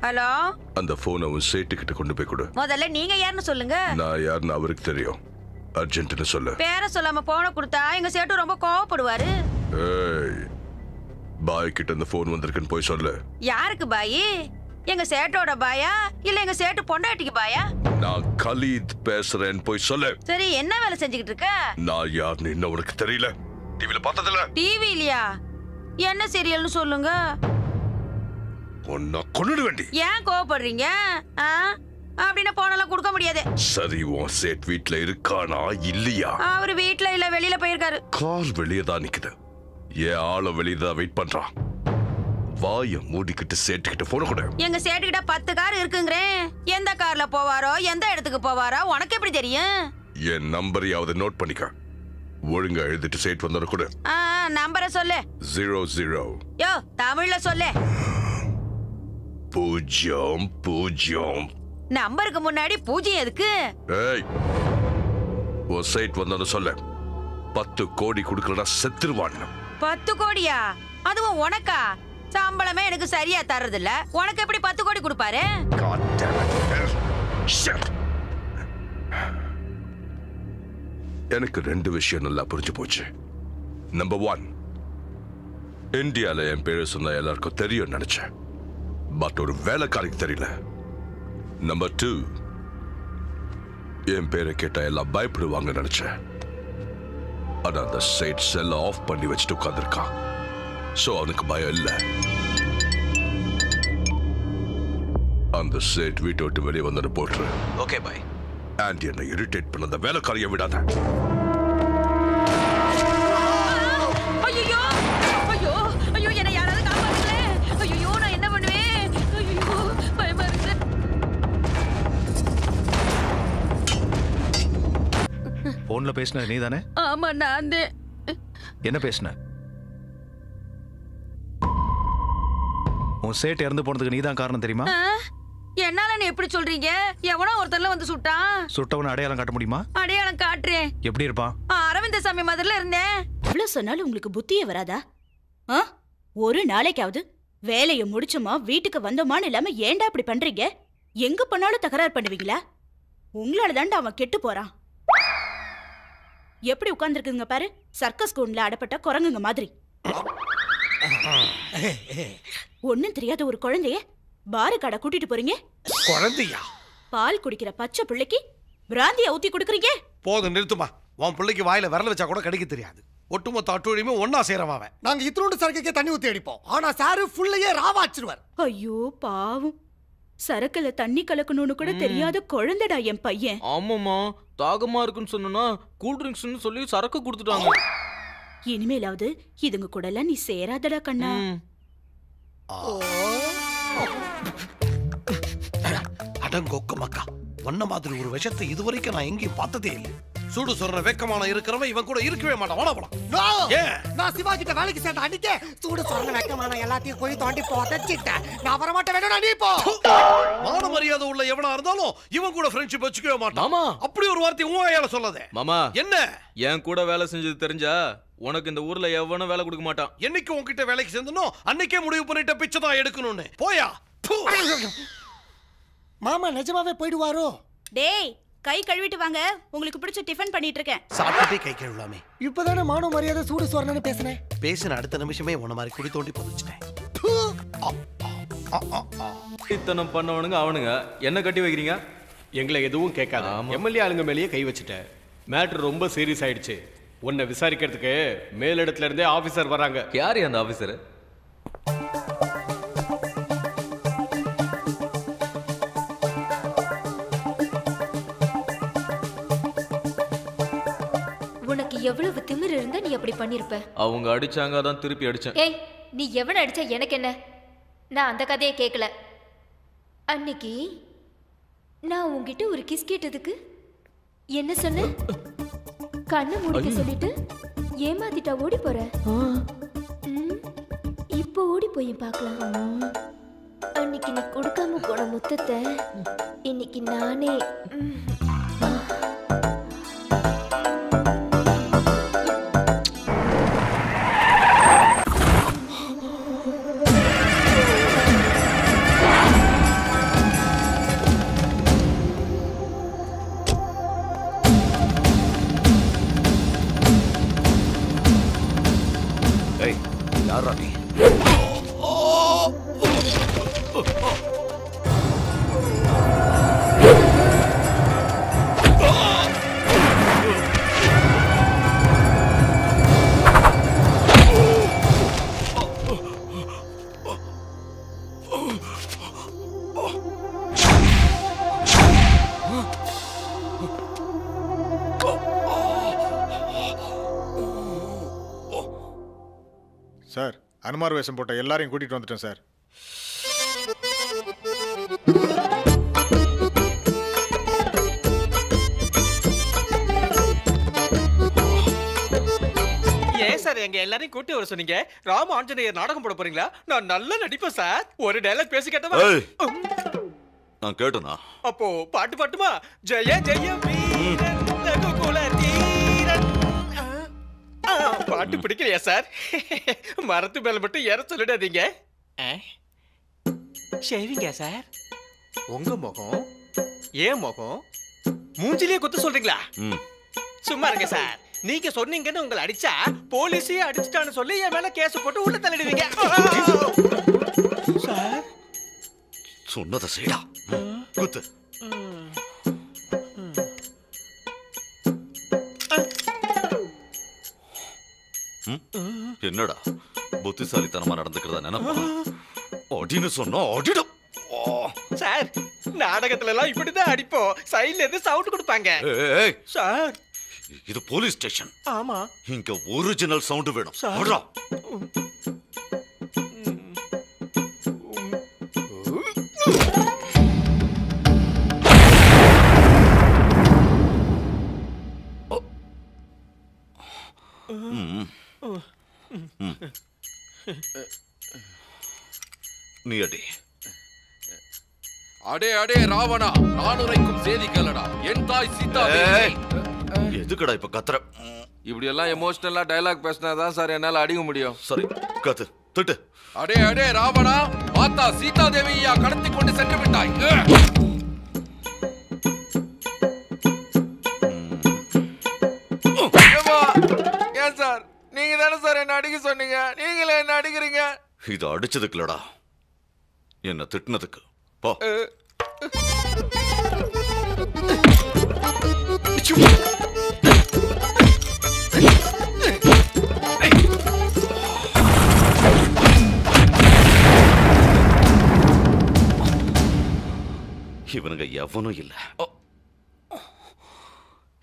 Hello, அந்த போனை உன் சேட்டு கிட்ட கொண்டு போய் கொடு. முதல்ல நீங்க யாருன்னு சொல்லுங்க. நான் யாருன்னு அவருக்கு தெரியும். அர்ஜென்ட்னு சொல்லு. பேரை சொல்லாம போன கொடுத்தா எங்க சேட்டு ரொம்ப கோவப்படுவாரு. ஏய், பாய் கிட்ட இந்த போன் வந்திருக்குன்னு போய் சொல்லு. யாருக்கு பாய்? எங்க சேட்டோட பாயா இல்ல எங்க சேட்டு பொண்டாட்டிக்கு பாயா? நான் கலீத் பேசுறேன்னு போய் சொல்லு. சரி, என்ன வேலை செஞ்சுக்கிட்டு இருக்க? நான் யாருன்னு இன்னும் உனக்கு தெரியல. டிவில பார்த்ததில்ல. டிவி இல்லையா? என்ன சீரியல்னு சொல்லுங்க. உன்னை கொன்னுட வேண்டி. ஏன் கோவப்படுறீங்க? அப்படின்னா போனெல்லாம் கொடுக்க முடியாது. சரி, உன் சேட் வீட்ல இருக்கானா இல்லையா? அவரு வீட்ல இல்ல, வெளியில போயிருக்காரு. கார் வெளியே தான் நிக்குது. ஏன் ஆள வெளியே தான் வெயிட் பண்றான். வாய மூடிக்கிட்டு சேட்டுக்கிட்ட போன கூட. எங்க சேட்டுக்கிட்ட 10 கார் இருக்குங்கிறேன். எந்த கார்ல போவாரோ எந்த இடத்துக்கு போவாரோ உனக்கு எப்படி தெரியும்? என் நம்பரையாவது நோட் பண்ணிக்க. ஒழுங்கா எழுதிட்டு சேட் வந்தோட கூட. நம்பரை சொல்லு. 00. யோ, தமிழ்ல சொல்லு. 00. நம்பருக்கு முன்னாடி 0 எதுக்கு? ஏய், ஓ சேட் வந்தோட சொல்ல. 10 கோடி கொடுக்கலனா செத்துருவான். 10 கோடியா? அதுவும் உனக்கா? சம்பளமே எனக்கு சரியா தர்றது இல்ல, உனக்கு எப்படி 10 கோடி கொடுப்பாரு? எனக்கு 2 விஷயம் நல்லா புரிஞ்சு போச்சு. நம்பர் 1, இந்தியால என் பேரு சொன்னா எல்லாருக்கும் தெரியும் நினைச்சேன். பட் ஒரு வேலைக்காரிக்கு தெரியல. நம்பர் 2, என் பேரை கேட்டா எல்லாம் பயப்படுவாங்க நினைச்சேன். ஆனா அந்த சைட் செல்ல ஆஃப் பண்ணி வச்சுட்டு உட்கார்ந்திருக்கான். சோ அவனுக்கு பயம் இல்ல. அந்த சேட் வீட்டை விட்டு வெளியே வந்து போட்டுரு. Okay bye. அண்ட் என்னை இரிட்டேட் பண்ண அந்த வேலைக்காரியை விடாத. ஐயோ ஐயோ ஐயோ, என்ன யாராவது காப்பாத்துங்களே. ஐயோ, நான் என்ன பண்ணுவேன்? ஐயோ, பயமா இருக்கு. போன்ல பேசின நீ தானே? ஆமா, நான் தான். என்ன பேசின? உன் சேட் இறந்து போனதுக்கு நீ தான் காரணம் தெரியுமா? என்னால நீ எப்படி சொல்றீங்க? எவனோ ஒருத்தர்ல வந்து சுட்டான். சுட்டவன அடையாளம் காட்ட முடியுமா? அடையாளம் காட்டுறேன். எப்படி இருப்பான்? அரவிந்த சாமி மாதிரில இருந்தேன். இவ்வளவு சொன்னாலும் உங்களுக்கு புத்தியே வராதா? ஒரு நாளைக்காவது வேலையை முடிச்சோமா வீட்டுக்கு வந்தோமான்னு இல்லாம ஏன்டா இப்படி பண்றீங்க? எங்க பண்ணாலும் தகராறு பண்ணுவீங்களா? உங்களால தாண்டா அவன் கெட்டு போறான். எப்படி உட்கார்ந்துருக்குங்க பாரு, சர்க்கஸ் கூண்ல அடப்பட்ட குரங்குங்க மாதிரி. ஒன்னும் தெரியாத ஒரு குழந்தைய பாரு கடை கூட்டிட்டு போறீங்க. குழந்தையா? பால் குடிக்கிற பச்சை பிள்ளைக்கு பிராந்திய ஊத்தி குடுக்குறீங்க. போதும், நிறுத்துமா. உன் பிள்ளைக்கு வாயில விரல வச்சா கூட கடிக்க தெரியாது. ஒட்டுமொத்த அட்டுவழியுமே ஒன்னா சேரவாவன். நாங்க இத்தனோண்டு சரக்குக்கே தண்ணி ஊத்தி அடிப்போம். ஆனா சாரு ஃபுல்லையே ராவாச்சிருவார். ஐயோ பாவம், சரக்குல தண்ணி கலக்கணும்னு கூட தெரியாத குழந்தைடா என் பையன். ஆமாமா, தாகமா இருக்குன்னு சொன்னா கூல் ட்ரிங்க்ஸ்னு சொல்லி சரக்கு கொடுத்துட்டாங்க. இனிமேலாவது இதுங்க கூட எல்லாம் நீ சேராதடா கண்ணா. அடங்கொக்க மக்கா, ஒன்ன மாதிரி ஒரு விஷத்தை இதுவரைக்கும் நான் எங்கேயும் பார்த்ததே இல்லை. சூடு சொல்ற வெக்கமான இருக்கிறவன் இவன் கூட இருக்கவே மாட்டான். வாடா போலாம். நான் சிவா கிட்ட வேலைக்கு சேர்ந்த அன்னைக்கே சூடு சொல்ற வெக்கமான எல்லாத்தையும் போய் தோண்டி போதச்சிட்டேன். நான் வர மாட்டேன், வேணும் நீ போ. மான மரியாதை உள்ள எவனா இருந்தாலும் இவன் கூட ஃப்ரெண்ட்ஷிப் வச்சுக்கவே மாட்டான். மாமா, அப்படி ஒரு வார்த்தை உன் வாயால சொல்லாதே. மாமா, என்ன என் கூட வேலை செஞ்சது தெரிஞ்சா உனக்கு இந்த ஊர்ல எவனும் வேலை கொடுக்க மாட்டான். என்னைக்கு உன்கிட்ட வேலைக்கு சேர்ந்தனோ அன்னைக்கே முடிவு பண்ணிட்ட பிச்சை தான் எடுக்கணும்னு. போயா. மாமா நிஜமாவே போயிடுவாரோ? டேய், கை கழுவிட்டு வாங்க, உங்களுக்கு பிடிச்ச டிஃபன் பண்ணிட்டு இருக்கேன். சாப்பிட்டே கை கழுவலாமே. இப்பதானே மானோ மரியாதை சூடு சொரணன்னு பேசினேன். பேசின அடுத்த நிமிஷமே உன்ன மாதிரி குடி தோண்டி புதைச்சிட்டேன். இத்தனம் பண்ணவனுங்க அவனுங்க என்ன கட்டி வைக்கிறீங்க? எங்களை எதுவும் கேட்காத. எம்எல்ஏ ஆளுங்க மேலேயே கை வச்சுட்ட. மேட்டர் ரொம்ப சீரியஸ் ஆயிடுச்சு. உன்னை விசாரிக்கிறதுக்கு மேலிடத்துல இருந்தே ஆபீசர் வராங்க. யாரு அந்த ஆபீசர்? உனக்கு எவ்வளவு திமிரு இருந்தா நீ அப்படி பண்ணிருப்ப? அவங்க அடிச்சாங்க, தான் திருப்பி அடிச்சேன். ஏய், நீ எவன அடிச்சா எனக்கு என்ன? நான் அந்த கதையை கேட்கல. அன்னைக்கு நான் உன்கிட்ட ஒரு கிஸ் கேட்டதுக்கு என்ன சொன்ன? கண்ணை மூடிக்க சொல்லிட்டு ஏமாத்திட்டா ஓடி போற. இப்போ ஓடி போய் பார்க்கலாம். அன்னைக்கு நீ கொடுக்காம போன முத்தத்தை இன்னைக்கு நானே. அனுமார் வேஷம் போட்ட எல்லாரையும் கூட்டிட்டு வந்துட்டேன் சார். ஏன் சார் எங்க எல்லாரையும் கூட்டி வர சொன்னீங்க? ராம ஆஞ்சநேயர் நாடகம் போட போறீங்களா? நான் நல்லா நடிப்பேன் சார். ஒரு டயலாக் பேசி கேட்டவா? நான் கேட்டனா? அப்போ பாட்டு பாட்டுமா? ஜெய ஜெய வீரன் ரகுகுல தீரன். பாட்டு பிடிக்கலையா சார்? மரத்து மேல மட்டும் ஏற சொல்லிடாதீங்க. ஷேவிங்கா சார்? உங்க முகம் ஏன் முகம் மூஞ்சிலேயே குத்து சொல்றீங்களா? சும்மா இருங்க சார். நீங்க சொன்னீங்கன்னு உங்களை அடிச்சா போலீஸே அடிச்சுட்டான்னு சொல்லி என் மேல கேஸ் போட்டு உள்ள தள்ளிடுவீங்க சார். சொன்னதை செய்டா. குத்து. என்னடா புத்திசாலித்தனமா நடந்துக்கிறதா நினைப்பா? அடின்னு சொன்னா அடிடும் சார். நாடகத்துல எல்லாம் இப்படிதான் அடிப்போம். சைடுல இருந்து சவுண்ட் கொடுப்பாங்க சார். இது போலீஸ் ஸ்டேஷன். ஆமா. இங்க ஒரிஜினல் சவுண்ட் வேணும். நீ அடி. அடே அடே ராவணா, நான் உரைக்கும் செய்தி கேளடா. என் தாய் சீதா எதுக்கடா இப்ப கத்துற? இப்படி எல்லாம் எமோஷனலா டயலாக் பேசினாதான் சார் என்னால அடிக்க முடியும். சரி கத்து திட்டு. அடே அடே ராவணா, மாதா சீதா தேவியா கடத்தி கொண்டு சென்று விட்டாய். ஏன் சார் நீங்க தானே சார் என்ன அடிக்க சொன்னீங்க? நீங்களே என்ன அடிக்கிறீங்க? இது அடிச்சதுக்குலடா, என்ன திட்டினதுக்கு. போ. இவனுங்க எவனும் இல்ல.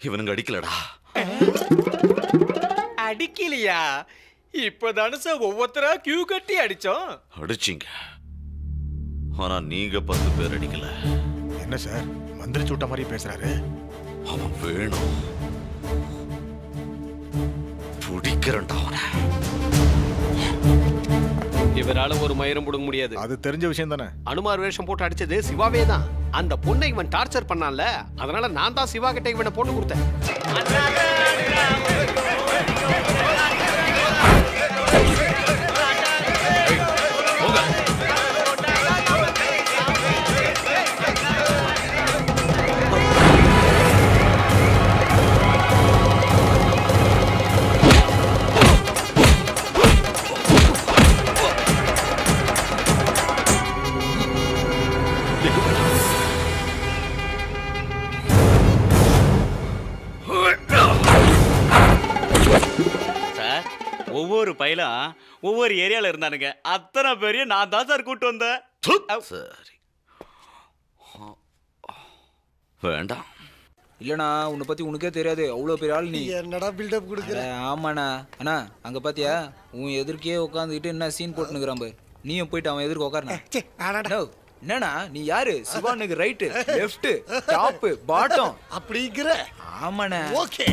இவனுங்க அடிக்கலடா. அடிக்கலையா? இப்பதானே சார் ஒவ்வொருத்தரா கியூ கட்டி அடிச்சோம். அடிச்சிங்க, ஆனா நீங்க 10 பேர் அடிக்கல. என்ன சார் மந்திரி சூட்ட மாதிரி பேசுறாரு? அவன் வேணும். பிடிக்கிறண்டா அவன. இவரால ஒரு மயிரும் புடுங்க முடியாது. அது தெரிஞ்ச விஷயம் தானே. அனுமார் வேஷம் போட்டு அடிச்சது சிவாவே தான். அந்த பொண்ணை இவன் டார்ச்சர் பண்ணான்ல, அதனால நான் தான் சிவா கிட்ட இவனை பொண்ணு கொடுத்தேன். ஒவ்வொரு பையலும் ஒவ்வொரு ஏரியால இருந்தானுங்க. அத்தனை பேரையும் நான் தான் சார் கூட்டு வந்தேன். சரி வேண்டாம். இல்லண்ணா, உன்னை பத்தி உனக்கே தெரியாது. அவ்வளவு பெரிய ஆள் நீ. என்னடா பில்டப் கொடுக்குற? ஆமாண்ணா. அண்ணா அங்க பாத்தியா, உன் எதிர்க்கே உட்காந்துக்கிட்டு என்ன சீன் போட்டுனுக்குறான் பாரு. நீயும் போயிட்டு அவன் எதிர்க்க உட்காருண்ணா. என்னண்ணா நீ யாரு? சிவானுக்கு ரைட்டு லெஃப்ட் டாப் பாட்டம் அப்படிங்கிற? ஆமாண்ணா. ஓகே.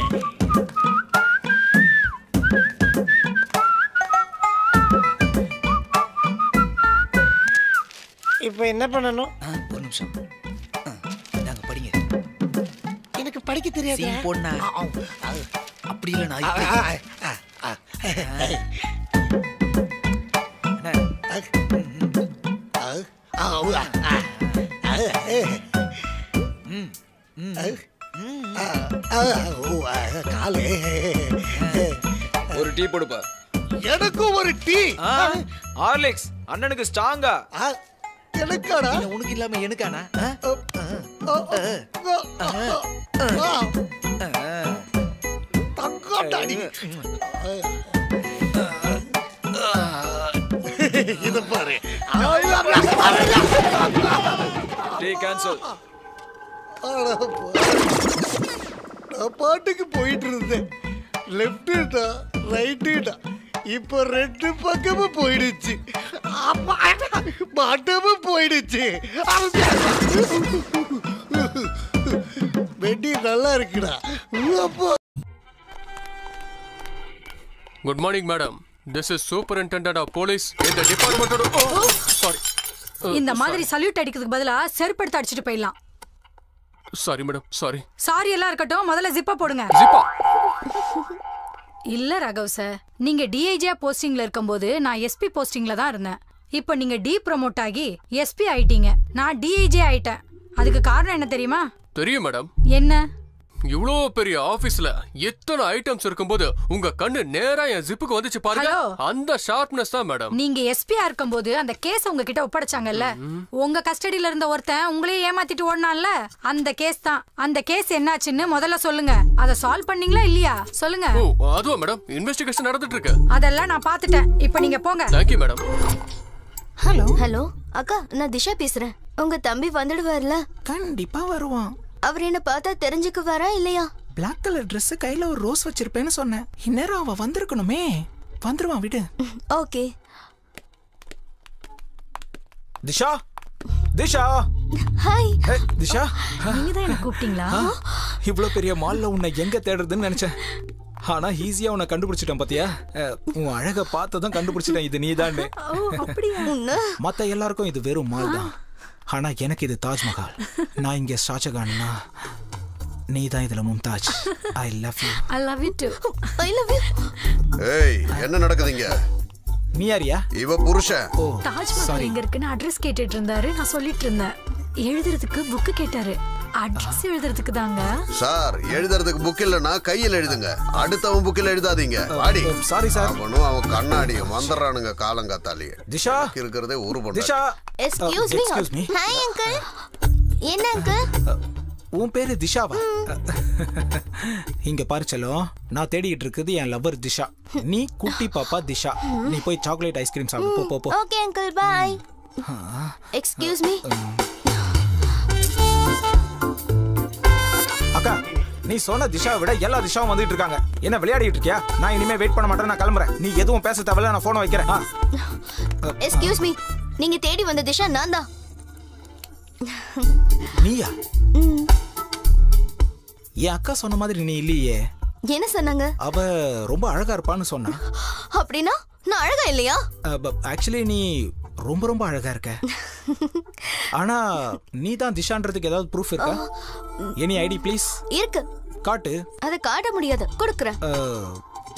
இப்போ என்ன பண்ணணும்? ஒரு நிமிஷம். நாங்க படிங்க. எனக்கு படிக்க தெரியாது. சீன் போடுனா. அப்படி இல்ல நான். காலே ஒரு டீ போடுப்பா. எனக்கும் ஒரு டீ. ஹார்லிக்ஸ் அண்ணனுக்கு ஸ்ட்ராங்கா. எனக்காடா? உனக்கு இல்லாம எனக்கானா? தக்காட்டாடி. இது பாரு. Tea cancel. நான் பாட்டுக்கு போயிட்டு இருந்தேன். லெஃப்ட்டுடா ரைட்டுடா இப்போ ரெண்டு பக்கமும் போயிடுச்சு. மாட்டமும் போயிடுச்சு. வெட்டி நல்லா இருக்குடா. Good morning madam. This is superintendent of police இந்த டிபார்ட்மெண்டோட. சாரி. இந்த மாதிரி சல்யூட் அடிக்கிறதுக்கு பதிலா செருப்படுத்து அடிச்சிட்டு போயிடலாம். Sorry madam, sorry. சாரி எல்லாம் இருக்கட்டும், முதல்ல ஜிப்பா போடுங்க. ஜிப்பா? இல்ல ராகவ் சார், நீங்க டிஐஜியா போஸ்டிங்ல இருக்கும்போது நான் எஸ்பி போஸ்டிங்ல தான் இருந்தேன். இப்போ நீங்க டி ப்ரமோட் ஆகி எஸ்பி ஆயிட்டீங்க. நான் டிஐஜி ஆயிட்டேன். அதுக்கு காரணம் என்ன தெரியுமா? தெரியும் மேடம். என்ன? இவ்ளோ பெரிய ஆபீஸ்ல எத்தனை ஐட்டம்ஸ் இருக்கும்போது உங்க கண்ணு நேரா என் ஜிப்புக்கு வந்துச்சு பாருங்க. அந்த ஷார்ப்னஸ் தான் மேடம். நீங்க எஸ்பியா இருக்கும்போது அந்த கேஸ் உங்ககிட்ட ஒப்படைச்சாங்கல்ல, உங்க கஸ்டடியில இருந்த ஒருத்தன் உங்களையே ஏமாத்திட்டு ஓடுனான்ல, அந்த கேஸ் தான். அந்த கேஸ் என்னாச்சுன்னு முதல்ல சொல்லுங்க. அத சால்வ் பண்ணீங்களா இல்லையா சொல்லுங்க. ஓ அதுவா மேடம், இன்வெஸ்டிகேஷன் நடந்துட்டு இருக்கு. அதெல்லாம் நான் பாத்துட்டேன். இப்போ நீங்க போங்க. Thank you madam. Hello hello அக்கா, நான் திஷா பேசுறேன். உங்க தம்பி வந்துடுவார்ல? கண்டிப்பா வருவான். அவர் என்ன பார்த்தா தெரிஞ்சுக்குவாரா இல்லையா? பிளாக் கலர் Dress கையில ஒரு ரோஸ் வச்சிருப்பேன்னு சொன்னேன். இந்நேரம் அவ வந்திருக்கணுமே. வந்துருவான் விடு. ஓகே. திஷா, திஷா. ஹாய். திஷா, நீங்க தான் என்ன கூப்பிட்டீங்களா? இவ்வளவு பெரிய மால்ல உன்னை எங்க தேடுறதுன்னு நினைச்சேன். ஆனா ஈஸியா உன்னை கண்டுபிடிச்சிட்டேன் பாத்தியா? உன் அழக பார்த்ததும் கண்டுபிடிச்சிட்டேன் இது நீதான்னு. மத்த எல்லாருக்கும் இது வெறும் மால் தான். ஆனா எனக்கு இது தாஜ்மஹால். நான் இங்க ஷாஜகான்னா நீ தான் இதுல Mumtaz. I love you. I love you to. I love you. ஏய் என்ன நடக்குதுங்க? நீ யாரியா? இவ புருஷன். ஓ தாஜ்மஹால் எங்க இருக்குன்னு அட்ரஸ் கேட்டுட்டு இருந்தாரு. நான் சொல்லிட்டு இருந்தேன். எழுதுறதுக்கு புக் கேட்டாரு. அட்ரஸ் எழுதுறதுக்கு தாங்க சார். எழுதுறதுக்கு புக் இல்லனா கையில எழுதுங்க. அடுத்தவன் புக்கில் எழுதாதீங்க. வாடி. Sorry sir. அவன் கண்ணாடியும் வந்துறானுங்க காலங்காத்தாலியே. திஷா இருக்கிறதே ஒரு பொண்ணு. Disha, excuse me. Hi uncle. என்ன அங்கிள்? உன் பேரு திஷாவா? இங்க பாரு செல்லம், நான் தேடிட்டு இருக்குது என் லவர் திஷா. நீ குட்டி பாப்பா திஷா. நீ போய் சாக்லேட் ஐஸ்கிரீம் சாப்பிடு. போ போ. Okay uncle, bye. Excuse me. அக்கா, நீ சொன்ன திஷாவை விட எல்லா திஷாவும் வந்துட்டு இருக்காங்க. என்ன விளையாடிட்டு இருக்கியா? நான் இனிமே வெயிட் பண்ண மாட்டேன். நான் கிளம்புறேன். நீ எதுவும் பேச தேவையில்ல. நான் போனை வைக்கிறேன். Excuse me. நீங்க தேடி வந்த திஷா நான் தான். நீயா? என் அக்கா சொன்ன மாதிரி நீ இல்லையே. என்ன சொன்னாங்க? அவ ரொம்ப அழகா இருப்பான்னு சொன்னா. அப்படின்னா நான் அழகா இல்லையா? ஆக்சுவலி நீ ரொம்ப ரொம்ப அழகா இருக்க. ஆனா நீ தான் திஷான்றதுக்கு ஏதாவது ப்ரூஃப் இருக்கா? Any ID please? இருக்கு. காட்டு. அத காட்ட முடியாது. கொடுக்கறேன்.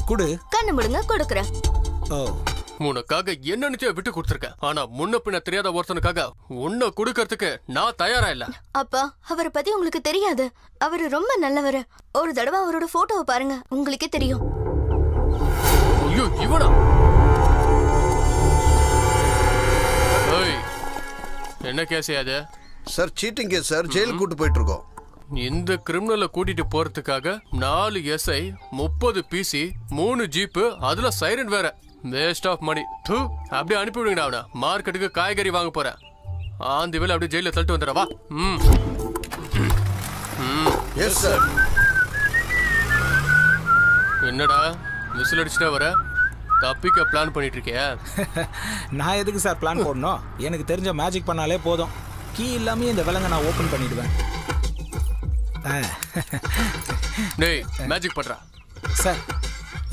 குடு. கண்ணு மூடுங்க, கொடுக்கறேன். ஓ, உனக்காக என்னன்னு விட்டு கொடுத்துருக்கேன். ஆனா முன்ன பின்ன தெரியாத ஒருத்தனுக்காக உன்னை கொடுக்கறதுக்கு நான் தயாரா இல்ல. அப்பா, அவரை பத்தி உங்களுக்கு தெரியாது. அவரு ரொம்ப நல்லவர். ஒரு தடவை அவரோட போட்டோவை பாருங்க, உங்களுக்கே தெரியும். ஐயோ, இவனா? என்ன கேஸ் அது? Sir cheating case sir. ஜெயிலுக்கு கூட்டி போயிட்டு இருக்கோம். இந்த கிரிமினலை கூட்டிட்டு போறதுக்காக 4 SI, 30 PC, 3 ஜீப்பு, அதுல சைரன் வேற. Waste of money. அப்படியே அனுப்பிவிடுங்கடா அவனை. மார்க்கெட்டுக்கு காய்கறி வாங்க போறேன். ஆந்தி வேலை அப்படியே ஜெயில தள்ளிட்டு வந்துடவா? Yes sir. என்னடா விசில் அடிச்சுட்டா வர? தப்பிக்க பிளான் பண்ணிட்டு இருக்கியா? நான் எதுக்கு சார் பிளான் போடணும்? எனக்கு தெரிஞ்ச மேஜிக் பண்ணாலே போதும். கீ இல்லாம இந்த விலங்க நான் ஓபன் பண்ணிடுவேன். டேய், மேஜிக் பண்றா. சார்,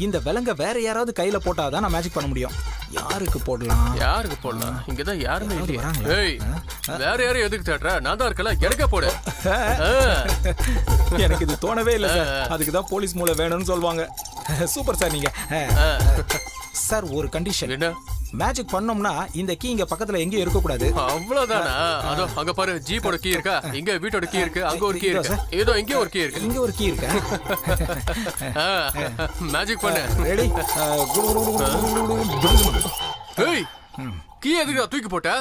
இந்த விலங்க வேற யாராவது கையில போட்டாதான் நான் மேஜிக் பண்ண முடியும். யாருக்கு போடலாம்? யாருக்கு போடலாம்? இங்கதான் யாருமே இல்லையா? ஏய், வேற யாரும் எதுக்கு தேடுற? நான் தான் இருக்கல, எனக்கே போடு. எனக்கு இது தோணவே இல்லை சார். அதுக்கு தான் போலீஸ் மூளை வேணும்னு சொல்லுவாங்க. சூப்பர் சார் நீங்க. சார், ஒரு கண்டிஷன். என்ன? மேஜிக் பண்ணோம்னா இந்த கீ இங்க பக்கத்துல எங்கேயும் இருக்க கூடாது. அவ்வளவுதானா? அதோ அங்க பாரு, ஜீப்போட கீ இருக்கா? இங்க வீட்டோட கீ இருக்கு, அங்க ஒரு கீ இருக்கு, ஏதோ இங்க ஒரு கீ இருக்கு, இங்க ஒரு கீ இருக்கு. மேஜிக் பண்ணு. ரெடி? ஏய், கீ எதுக்கு தூக்கி போட்ட?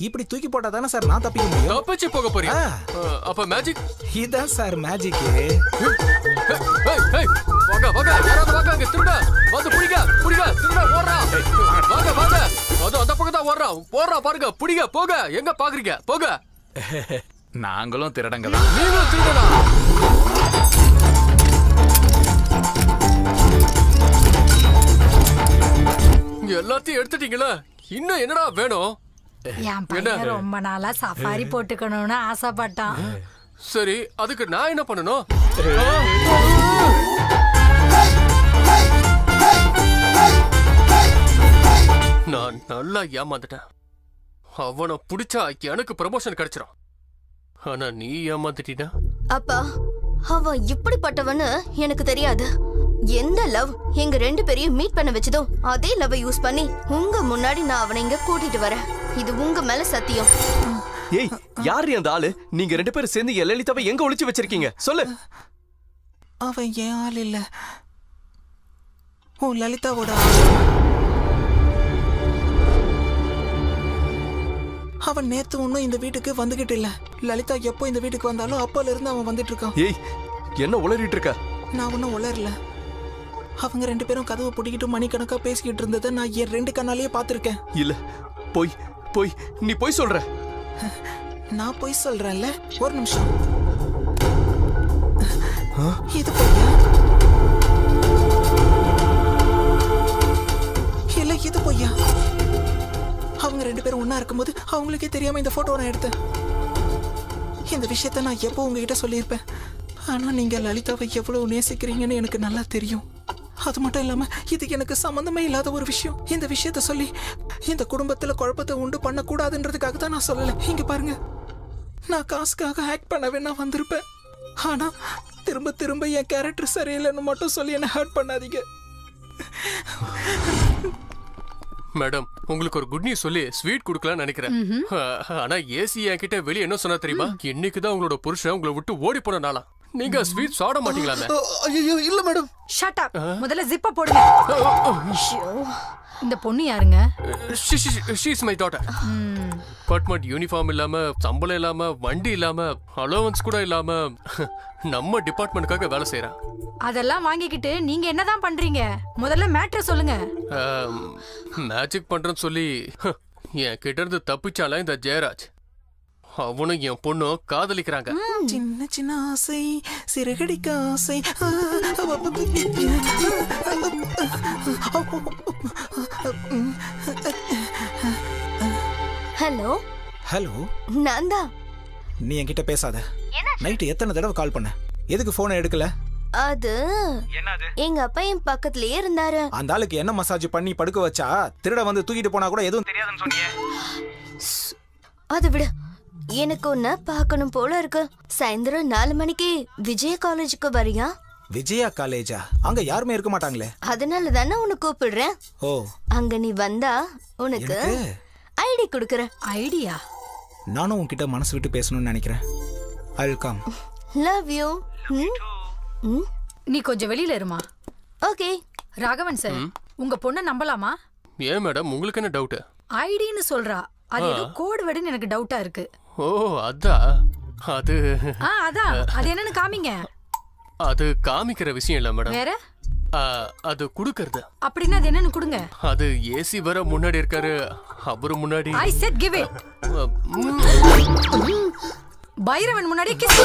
இப்படி தூக்கி போட்டா தானே சார் நான் தப்பிக்க முடியும். தப்பிச்சு போக போறியா? அப்ப மேஜிக் இதான் சார் மேஜிக். வாங்க வாங்க, யாராவது வாங்க, அங்க திருடா வந்து புடிங்க புடிங்க, திருடா ஓடுறா. வாங்க வாங்க, அது அந்த பக்கம் தான் ஓடுறான். போடுறா பாருங்க, புடிங்க. போக, எங்க பாக்குறீங்க? போக. நாங்களும் திருடங்க தான். நீங்களும் திருடனா? எல்லாத்தையும் எடுத்துட்டீங்களா? இன்னும் என்னடா வேணும்? என் பையன் ரொம்ப நாளா சஃபாரி போட்டுக்கணும்னு ஆசைப்பட்டான். சரி, அதுக்கு நான் என்ன பண்ணணும்? நான் நல்லா ஏமாந்துட்டேன். அவனை பிடிச்சா எனக்கு ப்ரமோஷன் கிடைச்சிடும். ஆனா நீ ஏமாந்துட்டீனா? அப்பா, அவன் இப்படிப்பட்டவன்னு எனக்கு தெரியாது. எந்த லவ் எங்க 2 பேரையும் மீட் பண்ண வச்சதோ அதே லவ் யூஸ் பண்ணி உங்க முன்னாடி நான் அவனை இங்க கூட்டிட்டு வரேன். இது உங்க மேல சத்தியம். ஏய், யாரு அந்த ஆளு? நீங்க 2 பேரும் சேர்ந்து லலிதாவை எங்க ஒளிச்சு வச்சிருக்கீங்க? சொல்லு. அவன் ஏன் ஆள் இல்ல, உன் லலிதாவோட. அவன் நேத்து ஒன்னும் இந்த வீட்டுக்கு வந்துகிட்டு இல்ல. லலிதா எப்போ இந்த வீட்டுக்கு வந்தாலும் அப்பல இருந்து அவன் வந்துட்டு இருக்கான். ஏய், என்ன உளறிட்டு இருக்க? நான் ஒன்னும் உளரல. அவங்க 2 பேரும் கதவை பிடிக்கிட்டு மணிக்கணக்கா பேசிக்கிட்டு இருந்ததை நான் என் 2 கண்ணாலேயே பார்த்திருக்கேன். இல்ல, போய் போய் நீ போய் சொல்ற. நான் போய் சொல்றேன்ல. ஒரு நிமிஷம். இது பொய்யா? இல்ல, இது பொய்யா? அவங்க 2 பேரும் ஒன்னா இருக்கும்போது அவங்களுக்கே தெரியாம இந்த போட்டோ நான் எடுத்தேன். இந்த விஷயத்த நான் எப்போ உங்ககிட்ட சொல்லியிருப்பேன். ஆனா நீங்க லலிதாவை எவ்வளவு நேசிக்கிறீங்கன்னு எனக்கு நல்லா தெரியும். அது மட்டும் இல்லாம இது எனக்கு சம்பந்தமே இல்லாத ஒரு விஷயம். இந்த விஷயத்த சொல்லி இந்த குடும்பத்துல குழப்பத்தை உண்டு பண்ண கூடாதுன்றதுக்காக தான் நான் சொல்லல. இங்க பாருங்க, நான் காசுக்காக ஆக்ட் பண்ண வேணா வந்திருப்பேன். ஆனா திரும்ப திரும்ப என் கேரக்டர் சரியில்லைன்னு மட்டும் சொல்லி என்ன ஹர்ட் பண்ணாதீங்க. மேடம், உங்களுக்கு ஒரு குட் நியூஸ் சொல்லி ஸ்வீட் கொடுக்கலாம்னு நினைக்கிறேன். ஆனா ஏசி என்கிட்ட வெளியே என்ன சொன்னா தெரியுமா? இன்னைக்குதான் உங்களோட புருஷன் உங்களை விட்டு ஓடி போன நாளா. நீங்க ஸ்வீட் சாப்பிட மாட்டீங்களா? ஐயோ இல்ல மேடம். Shut up. முதல்ல ஜிப்ப போடுங்க. இந்த பொண்ணு யாருங்க? She is my daughter. Department uniform இல்லாம, சம்பளம் இல்லாம, வண்டி இல்லாம, அலோவன்ஸ் கூட இல்லாம நம்ம டிபார்ட்மெண்ட்காக வேலை செய்யறா. அதெல்லாம் வாங்கிக்கிட்டு நீங்க என்னதான் பண்றீங்க? முதல்ல மேட்டர் சொல்லுங்க. மேஜிக் பண்றேன்னு சொல்லி என் கிட்ட இருந்து தப்பிச்சால இந்த ஜெயராஜ். அவனும் என் பொண்ணும் காதலிக்கிறாங்க. சின்ன சின்ன ஆசை, சிறகடிக்க ஆசை. ஹலோ ஹலோ, நான் தான். நீ என்கிட்ட பேசாத. நைட்டு எத்தனை தடவை கால் பண்ண? எதுக்கு போனை எடுக்கல? அது எங்க அப்பா என் பக்கத்துலயே இருந்தாரு. அந்த ஆளுக்கு என்ன மசாஜ் பண்ணி படுக்க வச்சா திருட வந்து தூக்கிட்டு போனா கூட எதுவும் தெரியாதுன்னு சொன்னீங்க. அது விட எனக்கு ஒன்ன பார்க்கணும் போல இருக்கு. சாயந்தரம் 4 மணிக்கு விஜய காலேஜுக்கு வரியா? விஜயா காலேஜா? அங்க யாருமே இருக்க மாட்டாங்களே. அதனால தானே உன்னை கூப்பிடுறேன். ஓ, அங்க நீ வந்தா உனக்கு ஐடி கொடுக்கறேன். ஐடியா? நானும் உன்கிட்ட மனசு விட்டு பேசணும்னு நினைக்கிறேன். I will come. Love you. நீ கொஞ்சம் வெளியில இருமா. ஓகே. ராகவன் சார், உங்க பொண்ணை நம்பலாமா? ஏன் மேடம், உங்களுக்கு என்ன டவுட்? ஐடின்னு சொல்றா. அது ஏதோ கோட் வேர்டுன்னு எனக்கு டவுட்டா இருக்கு. ஓ, அது அதான். அது என்னன்னு காமிங்க. அது காமிக்கிற விஷயம் இல்ல மேடம். வேற? அது குடுக்கறது. அப்படின்னா அது என்னன்னு கொடுங்க. அது ஏசி வர முன்னாடி இருக்காரு, அவரு முன்னாடி. I said give it. Bhairavan முன்னாடி கிஸ்.